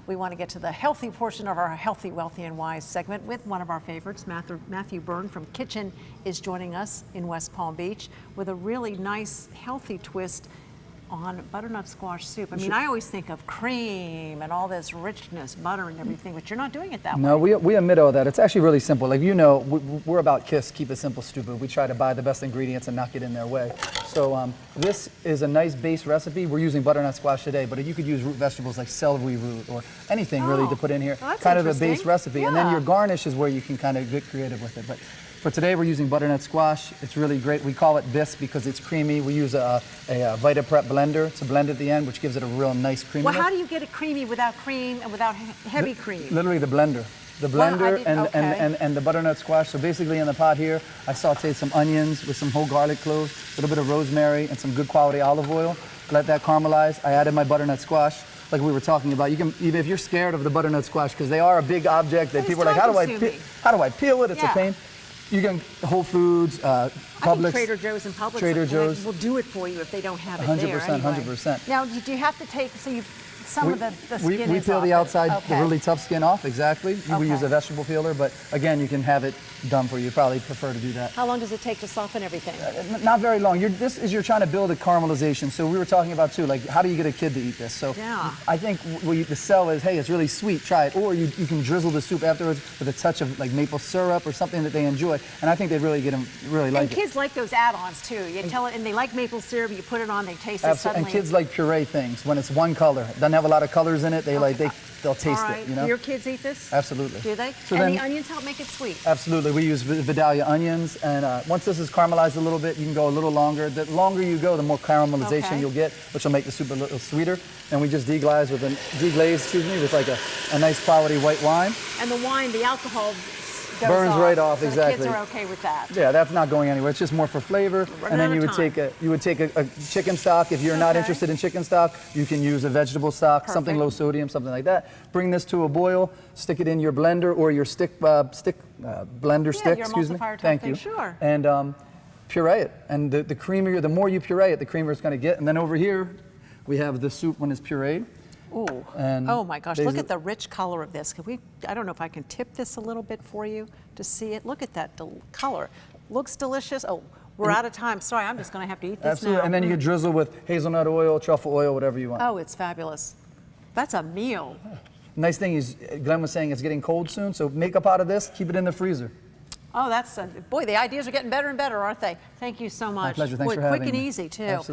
We want to get to the healthy portion of our Healthy, Wealthy, and Wise segment with one of our favorites. Matthew Byrne from Kitchen is joining us in West Palm Beach with a really nice, healthy twist on butternut squash soup. I mean, I always think of cream and all this richness, butter and everything, but you're not doing it that way. No, we omit all that. It's actually really simple. Like, you know, we're about KISS, keep it simple, stupid. We try to buy the best ingredients and not get in their way. So this is a nice base recipe. We're using butternut squash today, but you could use root vegetables like celery root or anything really to put in here. Well, kind of a base recipe. Yeah. And then your garnish is where you can kind of get creative with it. But for today, we're using butternut squash. It's really great. We call it Bisque because it's creamy. We use a Vita Prep blender to blend at the end, which gives it a real nice creaminess. Well, how do you get it creamy without cream and without heavy cream? Literally the blender. The blender and the butternut squash. So basically in the pot here, I sauteed some onions with some whole garlic cloves, a little bit of rosemary, and some good quality olive oil. Let that caramelize. I added my butternut squash, like we were talking about. You can, even if you're scared of the butternut squash, because they are a big object that people are like, how do I peel it? It's a pain. You can Whole Foods, Publix. I think Trader Joe's and Publix. Trader Joe's will do it for you if they don't have it 100%, there. 100%. Now, do you have to take, so some of the skin we peel the outside, the really tough skin off, exactly. We use a vegetable peeler, but again, you can have it done for you. You probably prefer to do that. How long does it take to soften everything? Not very long. You're trying to build a caramelization. So we were talking about too, like, how do you get a kid to eat this? So I think the sell is, hey, it's really sweet, try it. Or you can drizzle the soup afterwards with a touch of like maple syrup or something that they enjoy. And I think they really like it. And kids like those add-ons too. You tell it, and they like maple syrup, you put it on, they taste it suddenly. And kids like puree things when it's one color. It doesn't have a lot of colors in it. They'll taste it, you know? Do your kids eat this? Absolutely. Do they? So and the onions help make it sweet? Absolutely. We use Vidalia onions, and once this is caramelized a little bit, you can go a little longer. The longer you go, the more caramelization you'll get, which will make the soup a little sweeter. And we just deglaze with with like a nice quality white wine. And the wine, the alcohol burns right off, so exactly. The kids are okay with that. Yeah, that's not going anywhere. It's just more for flavor. And then you would take a chicken stock. If you're not interested in chicken stock, you can use a vegetable stock, something low sodium, something like that. Bring this to a boil, stick it in your blender or your blender stick, excuse me. Thank you. Sure. And puree it. And the creamier, the more you puree it, the creamier it's going to get. And then over here, we have the soup when it's pureed. Ooh. Oh my gosh, look at the rich color of this. I don't know if I can tip this a little bit for you to see it. Look at that color. Looks delicious. Oh, we're out of time. Sorry, I'm just going to have to eat this now. And then you can drizzle with hazelnut oil, truffle oil, whatever you want. Oh, it's fabulous. That's a meal. Nice thing is, Glenn was saying it's getting cold soon, so make a pot of this, keep it in the freezer. Oh, boy, the ideas are getting better and better, aren't they? Thank you so much. My pleasure. Thanks for having me. Quick and easy, too. Absolutely.